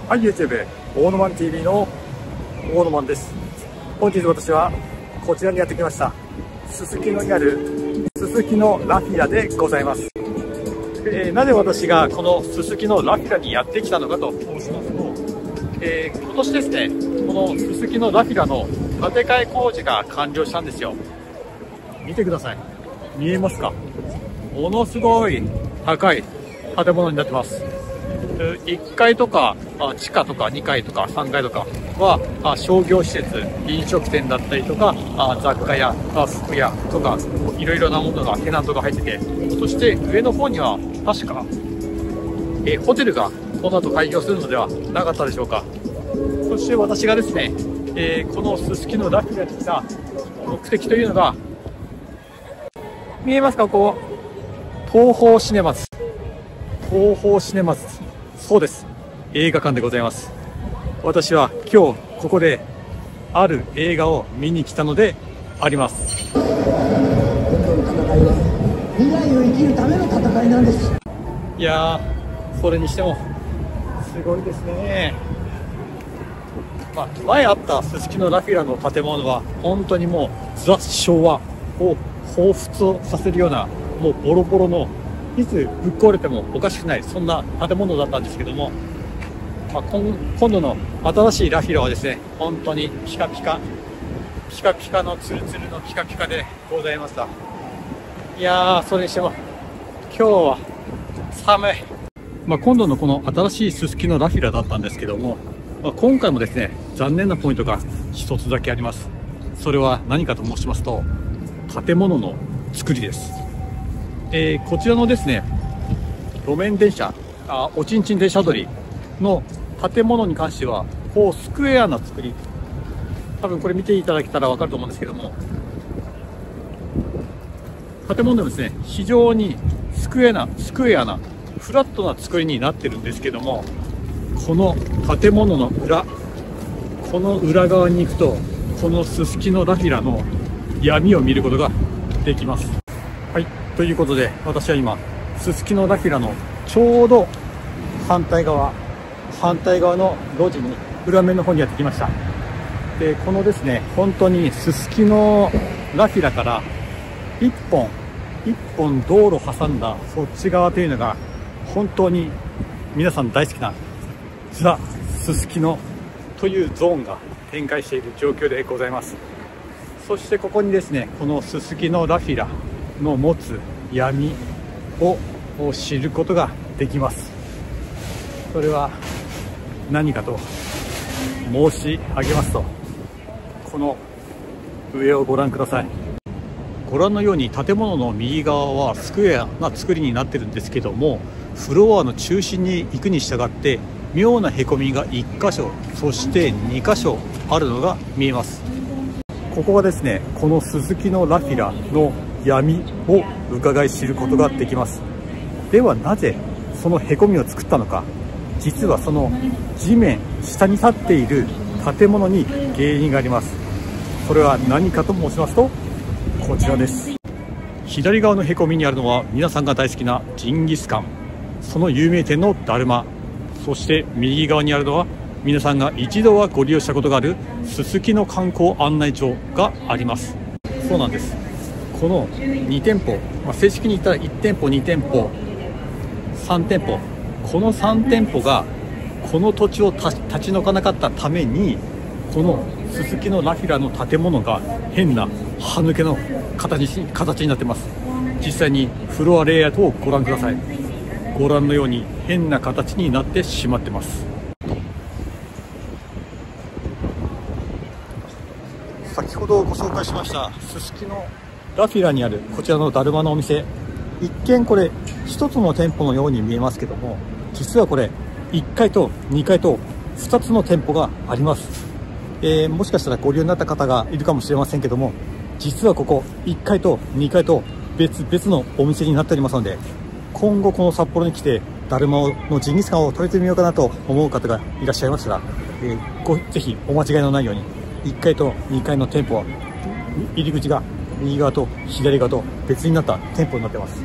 はい、YouTube、大野マン TV の大野マンです。本日私はこちらにやってきました。すすきのにあるすすきのラフィラでございます。なぜ私がこのすすきのラフィラにやってきたのかと申しますと、今年ですね、このすすきのラフィラの建て替え工事が完了したんですよ。見てください。見えますか？ものすごい高い建物になってます。1階とか地下とか2階とか3階とかは商業施設、飲食店だったりとか雑貨屋、服屋とかいろいろなものがテナントが入ってて、そして上の方には確かホテルがこの後開業するのではなかったでしょうか。そして私がですね、このすすきのラフィラに来た目的というのが、見えますか？ここ東宝シネマズ、東宝シネマズ、そうです、映画館でございます。私は今日ここである映画を見に来たのであります。今度の戦いは未来を生きるための戦いなんです。いやー、それにしてもすごいですね。前あったすすきのラフィラの建物は本当にもうザ・昭和を彷彿させるような、もうボロボロのいつぶっ壊れてもおかしくない、そんな建物だったんですけども、今度の新しいラフィラはですね、本当にピカピカ、ピカピカのツルツルのピカピカでございました。いやー、それにしても今日は寒い。今度のこの新しいすすきのラフィラだったんですけども、今回もですね、残念なポイントが一つだけあります。それは何かと申しますと、建物の作りです。こちらのですね、路面電車、おちんちん電車取りの建物に関しては、こうスクエアな作り。多分これ見ていただけたらわかると思うんですけども、建物でもですね、非常にスクエアな、フラットな作りになってるんですけども、この建物の裏、この裏側に行くと、このすすきのラフィラの闇を見ることができます。はい。ということで、私は今、すすきのラフィラのちょうど反対側の路地に、裏面の方にやってきました。で、このですね、本当にすすきのラフィラから一本道路を挟んだそっち側というのが、本当に皆さん大好きなザ・すすきのというゾーンが展開している状況でございます。そしてここにですね、このすすきのラフィラの持つ闇を知ることができます。それは何かと申し上げますと、この上をご覧ください。ご覧のように建物の右側はスクエアな作りになってるんですけども、フロアの中心に行くに従って妙なへこみが1箇所、そして2箇所あるのが見えます。ここがですね、このすすきのラフィラの闇を伺い知ることができます。ではなぜそのへこみを作ったのか。実はその地面下に立っている建物に原因があります。それは何かと申しますと、こちらです。左側のへこみにあるのは皆さんが大好きなジンギスカン、その有名店のだるま、そして右側にあるのは皆さんが一度はご利用したことがあるすすきの観光案内所があります。そうなんです。この2店舗、正式に言ったら1店舗、2店舗、3店舗、この3店舗がこの土地を立ち退かなかったために、このすすきのラフィラの建物が変な歯抜けの形になってます。実際にフロアレイアウトをご覧ください。ご覧のように変な形になってしまってます。先ほどご紹介しましたすすきのラフィラにあるこちらのだるまのお店、一見これ一つの店舗のように見えますけども、実はこれ1階と2階と2つの店舗があります。もしかしたらご利用になった方がいるかもしれませんけども、実はここ1階と2階と別々のお店になっておりますので、今後この札幌に来てだるまのジンギスカンを食べてみようかなと思う方がいらっしゃいましたら、ぜひお間違いのないように1階と2階の店舗は入り口が右側と左側と別になった店舗になっています。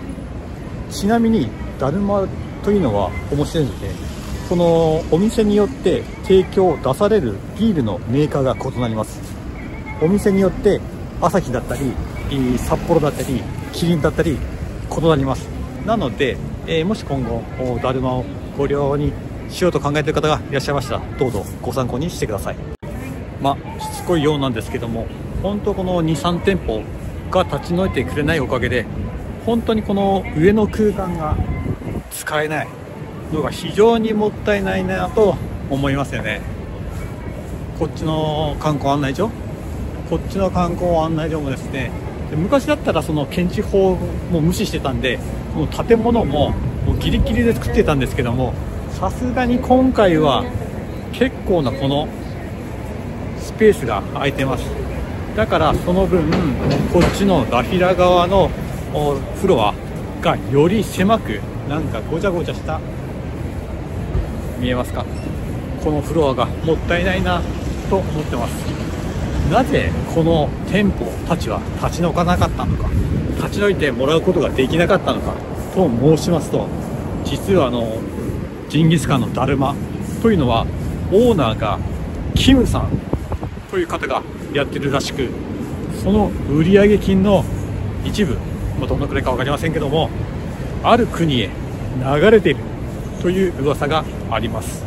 ちなみにだるまというのは面白いので、このお店によって提供出されるビールのメーカーが異なります。お店によってアサヒだったり札幌だったりキリンだったり異なります。なので、もし今後だるまをご利用にしようと考えている方がいらっしゃいましたら、どうぞご参考にしてください。しつこいようなんですけども、本当この 2,3 店舗が立ち退いてくれないおかげで、本当にこの上の空間が使えないのが非常にもったいないなと思いますよね。こっちの観光案内所もですね、昔だったらその検知法も無視してたんで、もう建物もギリギリで作ってたんですけども、さすがに今回は結構なこのスペースが空いてます。だからその分こっちのラフィラ側のフロアがより狭く、なんかごちゃごちゃした、見えますか、このフロアがもったいないなと思ってます。なぜこの店舗たちは立ち退かなかったのか、立ち退いてもらうことができなかったのかと申しますと、実はジンギスカンのだるまというのはオーナーがキムさんという方がやってるらしく、その売上金の一部、どのくらいか分かりませんけども、ある国へ流れているという噂があります。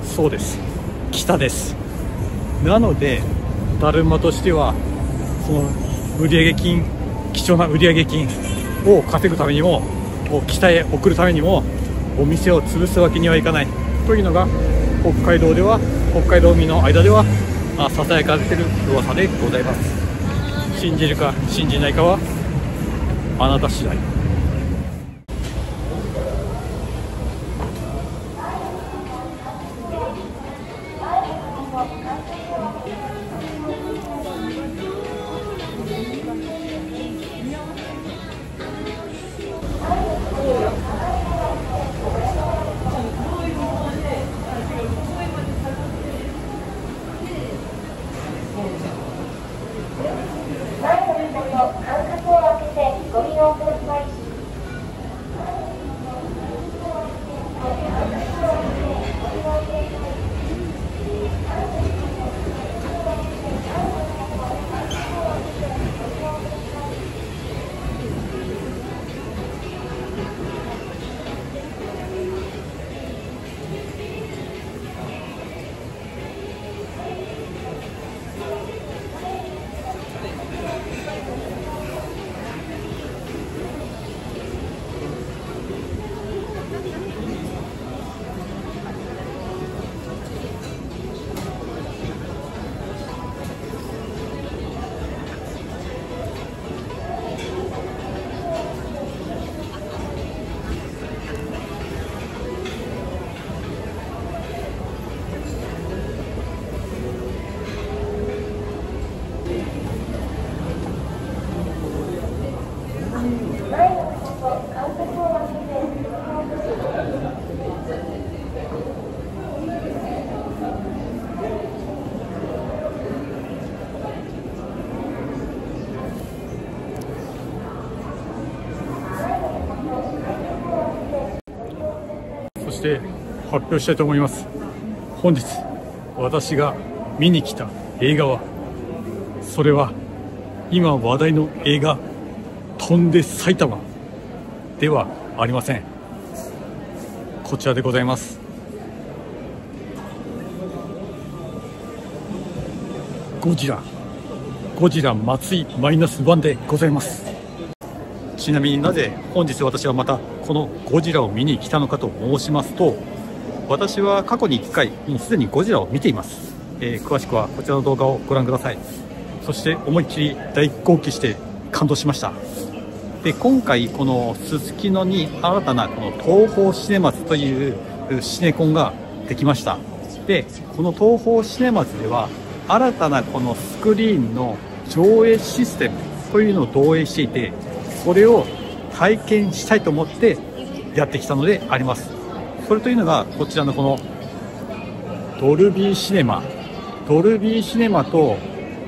そうです、北です。なのでだるまとしてはその売上金、貴重な売上金を稼ぐためにも、北へ送るためにもお店を潰すわけにはいかないというのが北海道民の間ではささやかれている噂でございます。信じるか信じないかはあなた次第。そして発表したいと思います。本日私が見に来た映画は、それは今話題の映画飛んで埼玉ではありません。こちらでございます。ゴジラ松井-1でございます。ちなみになぜ本日私はまたこのゴジラを見に来たのかと申しますと、私は過去に1回もうすでにゴジラを見ています。詳しくはこちらの動画をご覧ください。そして思いっきり大号泣して感動しました。で、今回このすすきのに新たなこの東宝シネマズというシネコンができました。で、この東宝シネマズでは新たなこのスクリーンの上映システムというのを導入していて、それを体験したいと思ってやってきたのであります。それというのがこちらのこのドルビーシネマと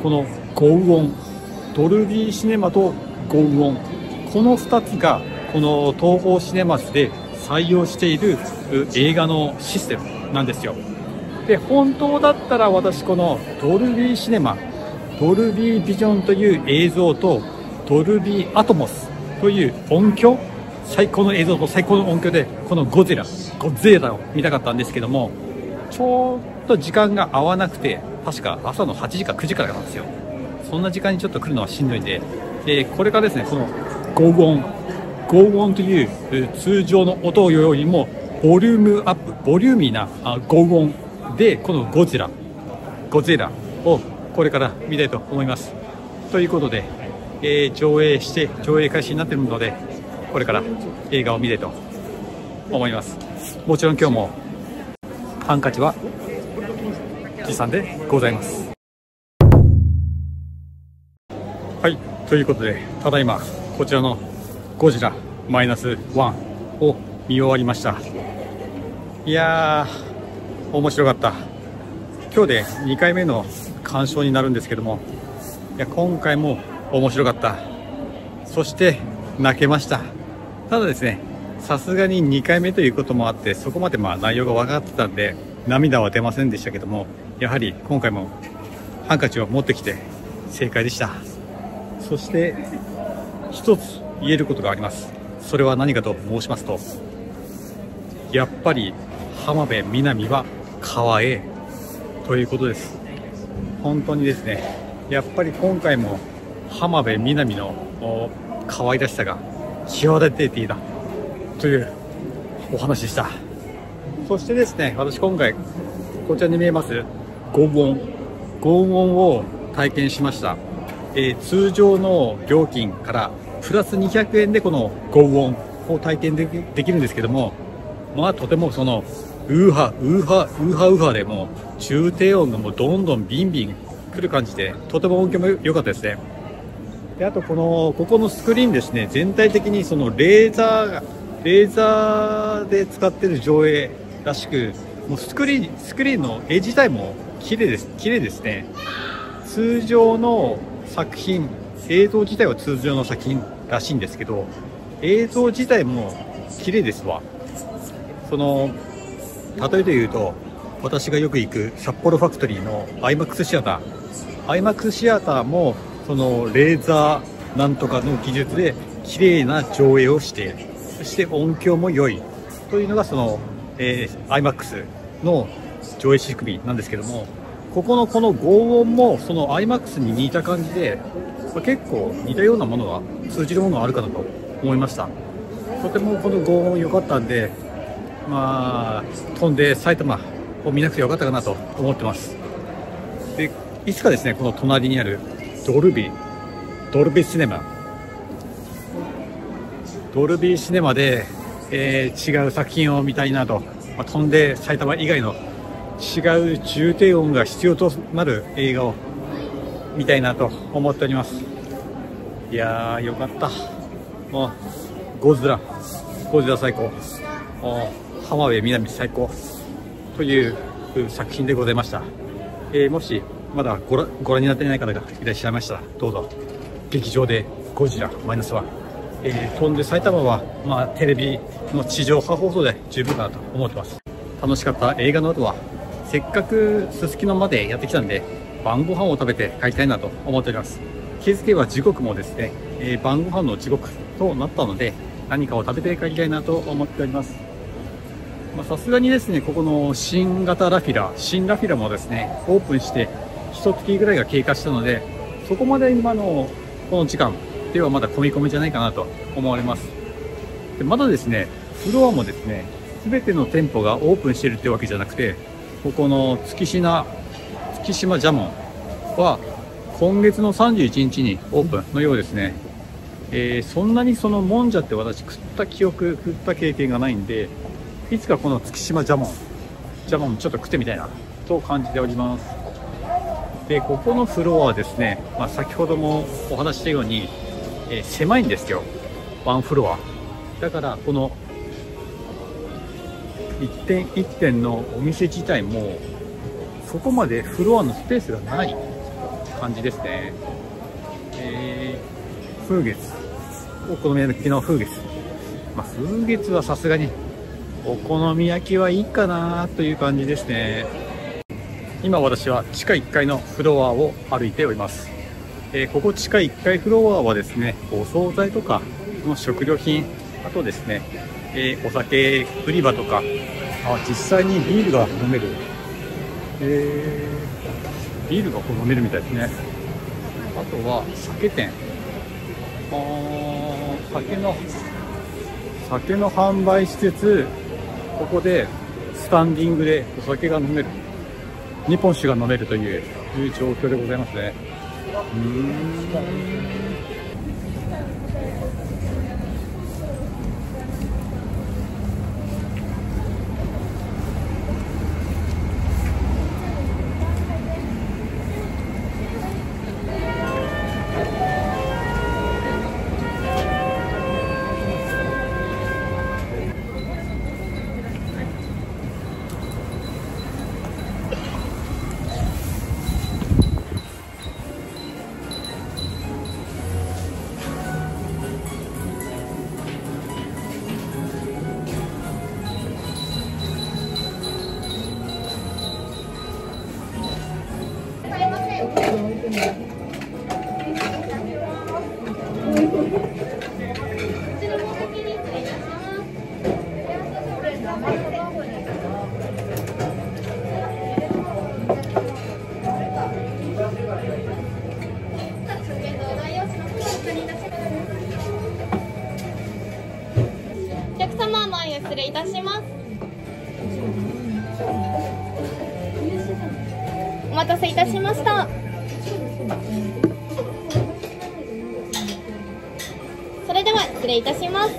この豪雨音、ドルビーシネマと豪雨音、この2つがこの東宝シネマズで採用している映画のシステムなんですよ。で、本当だったら私このドルビーシネマ、ドルビービジョンという映像とドルビーアトモスという音響、最高の映像と最高の音響でこのゴゼラを見たかったんですけども、ちょっと時間が合わなくて、確か朝の8時か9時からなんですよ。そんな時間にちょっと来るのはしんどいんで、これからですね、このゴー音という通常の音よりもボリュームアップ、ボリューミーなゴー音でこのゴゼラをこれから見たいと思います。ということで、上映開始になっているので、これから映画を見たいと思います。もちろん今日もハンカチは持参でございます。はい、ということで、ただいまこちらのゴジラ-1を見終わりました。いやー、面白かった。今日で2回目の鑑賞になるんですけども、いや、今回も面白かった。そして泣けました。ただですね、さすがに2回目ということもあって、そこまで内容が分かってたんで涙は出ませんでしたけども、やはり今回もハンカチを持ってきて正解でした。そして一つ言えることがあります。それは何かと申しますと、やっぱり浜辺美波は可愛いということです。本当にですね、やっぱり今回も浜辺美波の可愛らしさが際立っていたというお話でした。そしてですね、私今回こちらに見えますゴー音を体験しました。通常の料金からプラス200円でこのゴー音を体験できるんですけども、とてもそのウーハーでもう中低音がもうどんどんビンビン来る感じで、とても音響も良かったですね。で、あとここのスクリーンですね、全体的にそのレーザーで使ってる上映らしく、もうスクリーンの絵自体も綺麗ですね。通常の作品、映像自体は通常の作品らしいんですけど、映像自体も綺麗ですわ。例えで言うと、私がよく行く札幌ファクトリーの IMAX シアターもそのレーザーなんとかの技術で綺麗な上映をして、そして音響も良いというのがIMAX の上映仕組みなんですけども、このゴー音もその IMAX に似た感じで、結構似たようなものが通じるものがあるかなと思いました。とてもこのゴー音良かったんで、飛んで埼玉を見なくてよかったかなと思ってます。で、いつかですね、この隣にあるドルビーシネマで、違う作品を見たいなと、飛んで埼玉以外の違う重低音が必要となる映画を見たいなと思っております。いやー、よかった。もうゴジラ最高、浜辺美波最高という作品でございました。もしまだご覧になっていない方がいらっしゃいましたら、どうぞ劇場でゴジラ-1、飛んで埼玉はテレビの地上波放送で十分かなと思ってます。楽しかった映画の後は、せっかくすすきのまでやってきたんで、晩ご飯を食べて帰りたいなと思っております。気づけば時刻もですね、晩ご飯の時刻となったので、何かを食べて帰りたいなと思っております。さすがにですね、ここの新ラフィラもですね、オープンして1月ぐらいが経過したので、そこまで今のこの時間ではまだ混みじゃないかなと思われます。で、まだですね、フロアもですね、全ての店舗がオープンしているってわけじゃなくて、ここの月島ジャモンは今月の31日にオープンのようですね。そんなにそのもんじゃって私食った経験がないんで、いつかこの月島ジャモンちょっと食ってみたいなと感じております。で、ここのフロアはですね、先ほどもお話ししたように、狭いんですよ、ワンフロアだから。この一点一点のお店自体もそこまでフロアのスペースがない感じですね。風月、お好み焼きの風月、風月はさすがにお好み焼きはいいかなという感じですね。今私は地下1階のフロアを歩いております。ここ地下1階フロアはですね、お惣菜とかの食料品、あとですね、お酒売り場とか、実際にビールが飲める、ビールが飲めるみたいですね。あとは酒店、酒の販売施設、ここでスタンディングでお酒が飲める、日本酒が飲めるという状況でございますね。お客様、前へ失礼いたします。お待たせいたしました。それでは失礼いたします。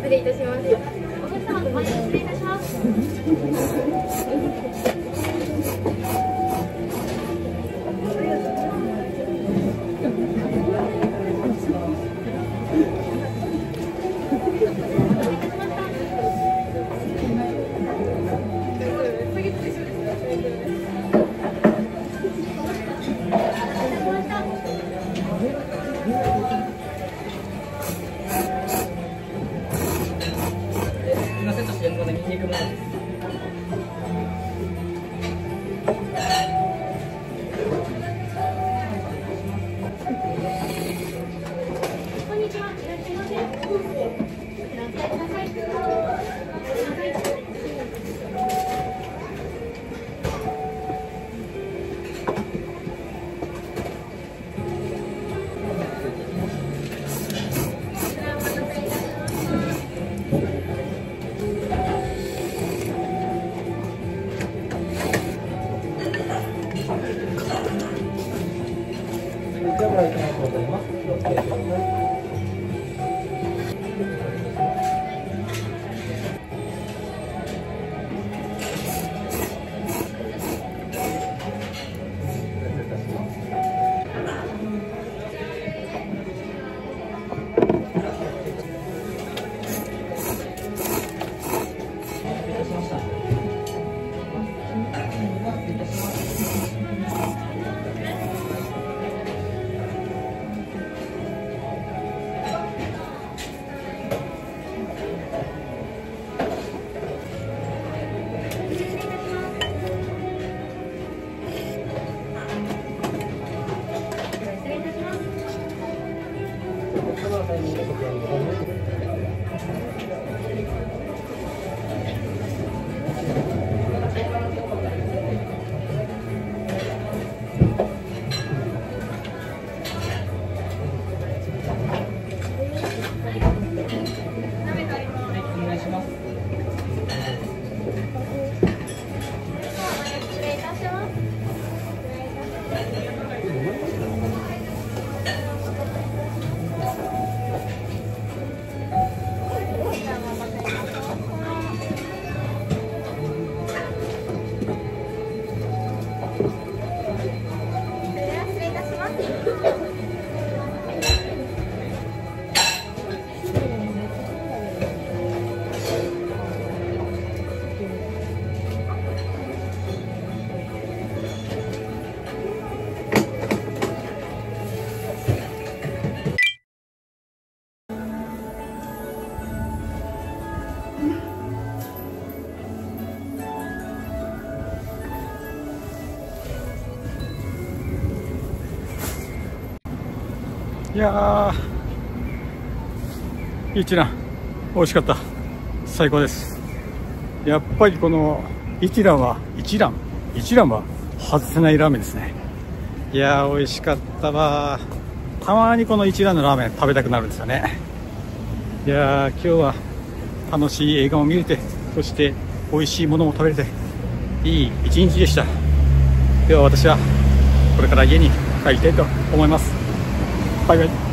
失礼いたします。お客様、前へ失礼いたします。いやー、一蘭美味しかった。最高です。やっぱりこの一蘭は外せないラーメンですね。いやー、美味しかったわ。たまにこの一蘭のラーメン食べたくなるんですよね。いやー、今日は楽しい映画も見れて、そして美味しいものも食べれて、いい一日でした。では私はこれから家に帰りたいと思います。バイバイ。